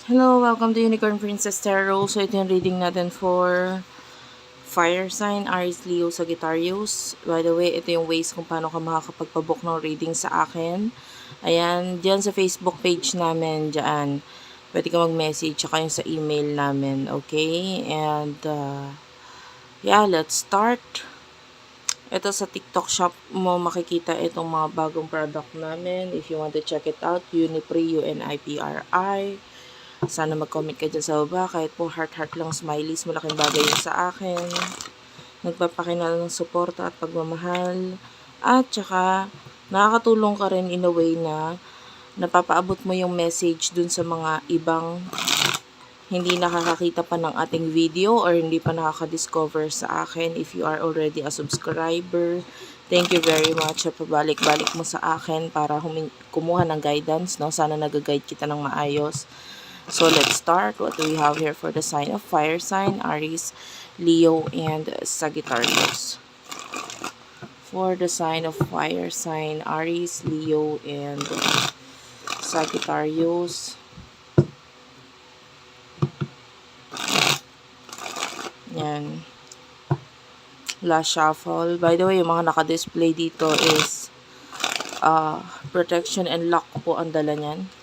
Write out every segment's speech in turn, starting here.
Hello, welcome to Unicorn Princess Tarot. So, ito yung reading natin for Fire Sign, Aries, Leo, Sagittarius. By the way, ito yung ways kung paano ka makakapagpabook ng reading sa akin. Ayan, dyan sa Facebook page namin, dyan. Pwede ka mag-message, tsaka yung sa email namin, okay? And, yeah, let's start. Ito sa TikTok shop mo makikita itong mga bagong product namin. If you want to check it out, Unipri, UNIPRI. Sana mag-comment ka dyan sa baba. Kahit po heart-heart lang, smileys, malaking bagay yun sa akin. Nagpapakinala ng suporta at pagmamahal. At saka, nakakatulong ka rin in a way na napapaabot mo yung message dun sa mga ibang hindi nakakakita pa ng ating video or hindi pa nakaka-discover sa akin. If you are already a subscriber, thank you very much sa pabalik-balik mo sa akin para kumuha ng guidance. No? Sana nag-guide kita ng maayos. So, let's start. What do we have here for the sign of fire sign? Aries, Leo, and Sagittarius. For the sign of fire sign, Aries, Leo, and Sagittarius. Yan. Last shuffle. By the way, yung mga naka-display dito is protection and luck po ang dala niyan.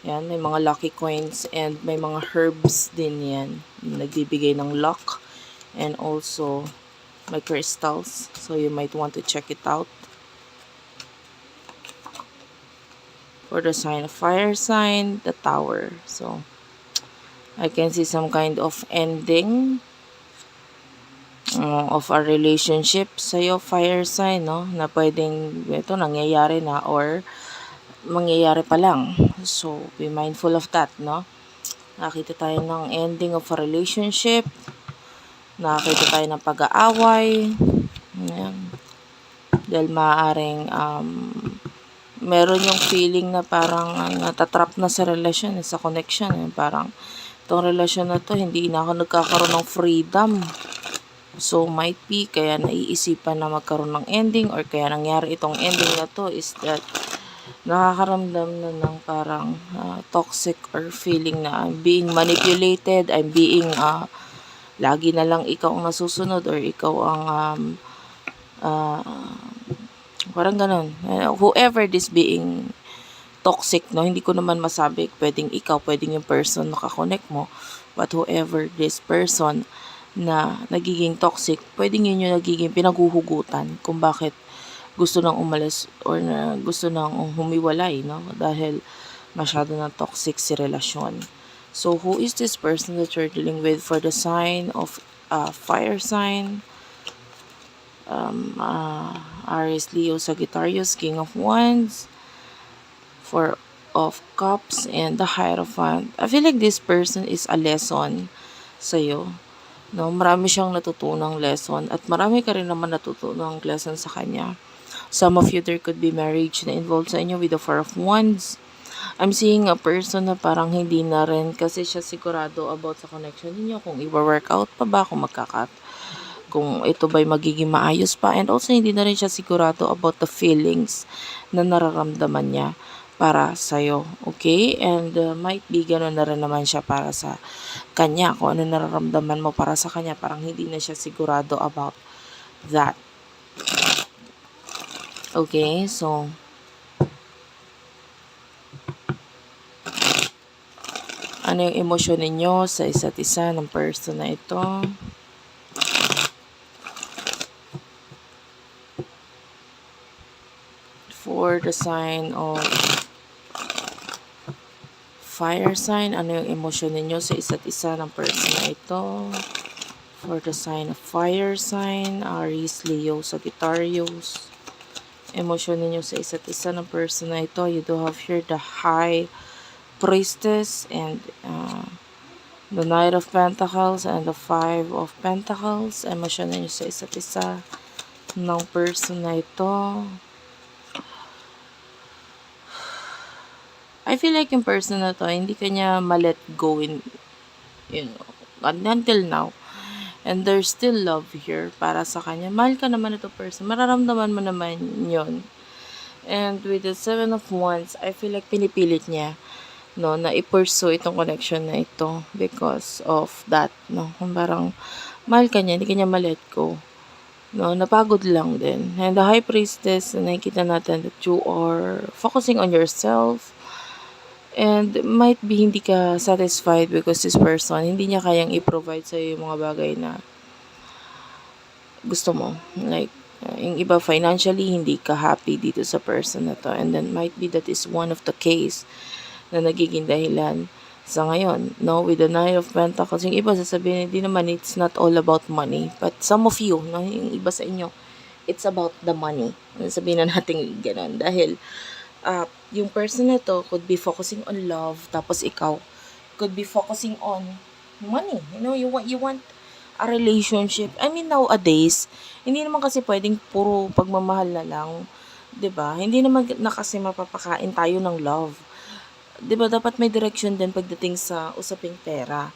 Yan, may mga lucky coins and may mga herbs din yan. Nagbibigay ng luck. And also, may crystals. So, you might want to check it out. For the sign of fire sign, the tower. So, I can see some kind of ending of a relationship sa'yo, fire sign, no? Na pwedeng, ito, nangyayari na or mangyayari pa lang. So, be mindful of that, no? Nakita tayo ng ending of a relationship. Nakita tayo ng pag-aaway. Ayan. Dahil maaaring meron yung feeling na parang natatrap na sa relasyon, sa connection. Parang itong relasyon na to, hindi na ako nagkakaroon ng freedom. So, might be, kaya naiisipan na magkaroon ng ending or kaya nangyari itong ending na to is that nakakaramdam na ng parang toxic or feeling na I'm being manipulated, I'm being lagi na lang ikaw ang nasusunod or ikaw ang parang ganun. Whoever this being toxic, no, hindi ko naman masabi pwedeng ikaw, pwedeng yung person nakakonect mo, but whoever this person na nagiging toxic, pwedeng yun yung nagiging pinaguhugutan kung bakit gusto nang umalis or na gusto nang humiwalay, no? Dahil masyado na toxic si relasyon. So, who is this person that you're dealing with for the sign of fire sign? Aries, Leo, Sagittarius, King of Wands, Four of Cups, and the Hierophant. I feel like this person is a lesson sa'yo. No, marami siyang natutunang lesson at marami ka rin naman natutunang lesson sa kanya. Some of you, there could be marriage na involved sa inyo with the Four of Wands. I'm seeing a person na parang hindi na rin kasi siya sigurado about sa connection niyo, kung i-workout pa ba, kung ito ba'y magiging maayos pa. And also, hindi na rin siya sigurado about the feelings na nararamdaman niya para sa'yo. Okay? And might be gano'n na rin naman siya para sa kanya. Kung ano nararamdaman mo para sa kanya, parang hindi na siya sigurado about that. Okay, so ano yung emosyon ninyo sa isa't isa ng person na ito? For the sign of fire sign, ano yung emosyon ninyo sa isa't isa ng person na ito? For the sign of fire sign, Aries, Leo, Sagittarius, emosyon ninyo sa isa't isa ng person na ito. You do have here the High Priestess and the Knight of Pentacles and the Five of Pentacles. Emosyon ninyo sa isa't isa ng person na ito. I feel like yung person na to, hindi kanya ma-let go in, until now. And there's still love here para sa kanya. Mahal ka naman ito person. Mararamdaman mo naman yun. And with the Seven of Wands, I feel like pinipilit niya no, na i-pursue itong connection na ito because of that, no. Kung parang mahal ka niya, hindi ka niya ma-let go. No, napagod lang din. And the High Priestess, nakikita natin that you are focusing on yourself and might be hindi ka satisfied because this person, hindi niya kayang i-provide sa'yo yung mga bagay na gusto mo. Like, yung iba financially, hindi ka happy dito sa person na to. And then might be that is one of the case na nagiging dahilan sa ngayon, no, with the Nine of Pentacles. Yung iba sasabihin, hindi naman, it's not all about money. But some of you, no, yung iba sa inyo, it's about the money. Sabihin na natin gano'n. Dahil, yung person na to could be focusing on love, tapos ikaw could be focusing on money. You know, you want a relationship. I mean, nowadays, hindi naman kasi pwedeng puro pagmamahal na lang. 'Di ba? Hindi naman na kasi mapapakain tayo ng love. 'Di ba? Dapat may direction din pagdating sa usaping pera.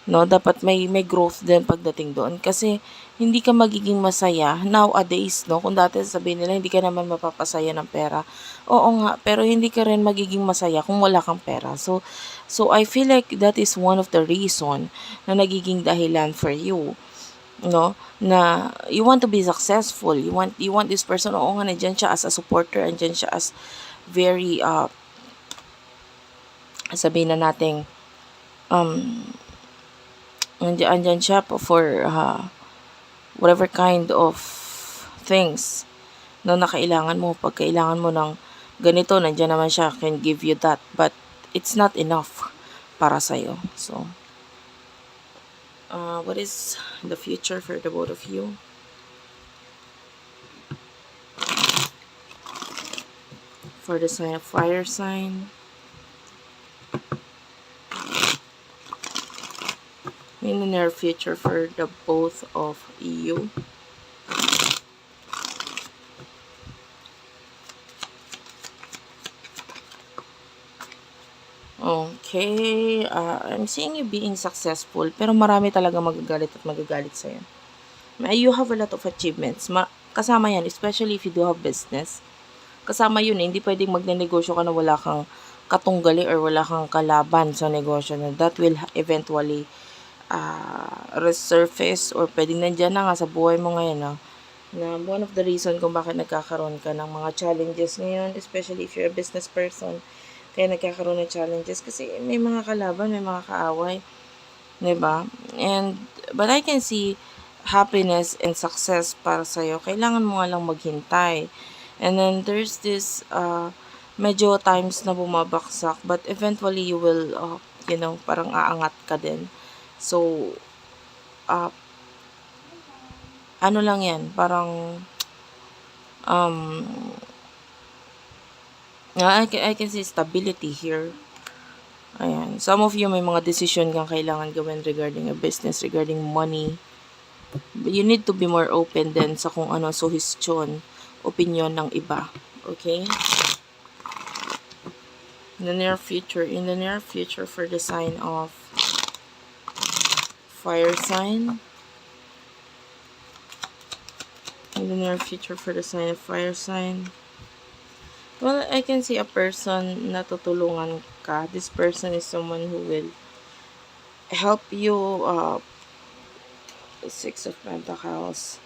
No, dapat may growth din pagdating doon kasi hindi ka magiging masaya nowadays, no. Kung dati sabihin nila hindi ka naman mapapasaya ng pera. Oo nga, pero hindi ka rin magiging masaya kung wala kang pera. So I feel like that is one of the reason na nagiging dahilan for you, no, na you want to be successful. You want this person. Oo nga, nandiyan siya as a supporter, andyan siya as very sabihin na nating andyan siya for whatever kind of things na kailangan mo. Pag kailangan mo ng ganito, nandiyan naman siya, can give you that. But it's not enough para sa'yo. So, what is the future for the both of you? For the sign of fire sign. In the near future for the both of you. Okay, I'm seeing you being successful, pero marami talaga magagalit sa'yo. You have a lot of achievements. Kasama yan, especially if you do have business. Kasama yun, hindi pwedeng magnenegosyo ka na wala kang katunggali or wala kang kalaban sa negosyo na that will eventually resurface or pwedeng nandyan na nga sa buhay mo ngayon, no? Na one of the reason kung bakit nagkakaroon ka ng mga challenges ngayon, especially if you're a business person, kaya nagkakaroon ng challenges kasi may mga kalaban, may mga kaaway, diba? But I can see happiness and success para sa'yo. Kailangan mo nga lang maghintay. And then there's this medyo times na bumabaksak, but eventually you will parang aangat ka din. So ano lang yan, parang I can see stability here. Ayan. Some of you may mga decision kang kailangan gawin regarding a business, regarding money. But you need to be more open din sa kung ano suggestion, opinion ng iba. Okay? In the near future for the sign of fire sign. In the near future for the sign of fire sign. Well, I can see a person na tutulungan ka. This person is someone who will help you. Six of Pentacles.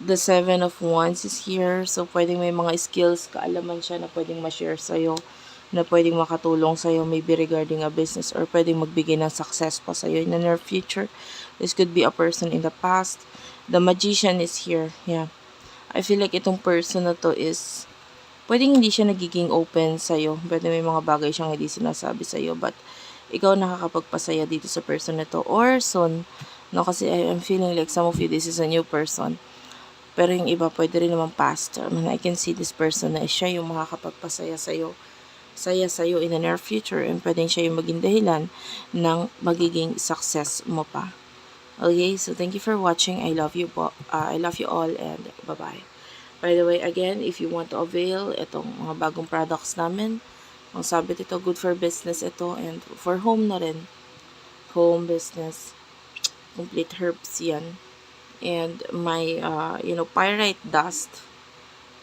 The Seven of Wands is here. So, pwedeng may mga skills, kaalaman siya na pwedeng ma-share sa'yo, na pwedeng makatulong sa'yo, maybe regarding a business, or pwedeng magbigay ng success pa sa'yo in the near future. This could be a person in the past. The Magician is here. Yeah. I feel like itong person na to is, pwedeng hindi siya nagiging open sa'yo. Pwede may mga bagay siyang hindi sinasabi sa'yo, but ikaw nakakapagpasaya dito sa person na to. Or soon, no, kasi I'm feeling like some of you, this is a new person. Pero yung iba, pwede rin naman past. I mean, I can see this person na siya yung makakapagpasaya sa'yo. Saya sa'yo in the near future. And pwedeng siya yung maging dahilan ng magiging success mo pa. Okay, so thank you for watching. I love you all and bye-bye. By the way, again, if you want to avail itong mga bagong products namin, ang sabit ito, good for business ito and for home na rin. Home business. Complete herbs yan. And my, pyrite dust.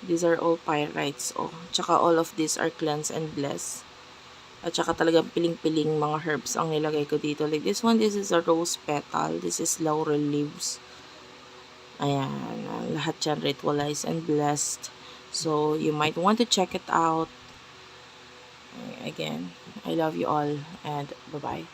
These are all pyrites, oh. Tsaka all of these are cleanse and bless. At saka talagang piling-piling mga herbs ang nilagay ko dito. Like this one, this is a rose petal. This is laurel leaves. Ayan, lahat yan ritualized and blessed. So, you might want to check it out. Again, I love you all and bye-bye.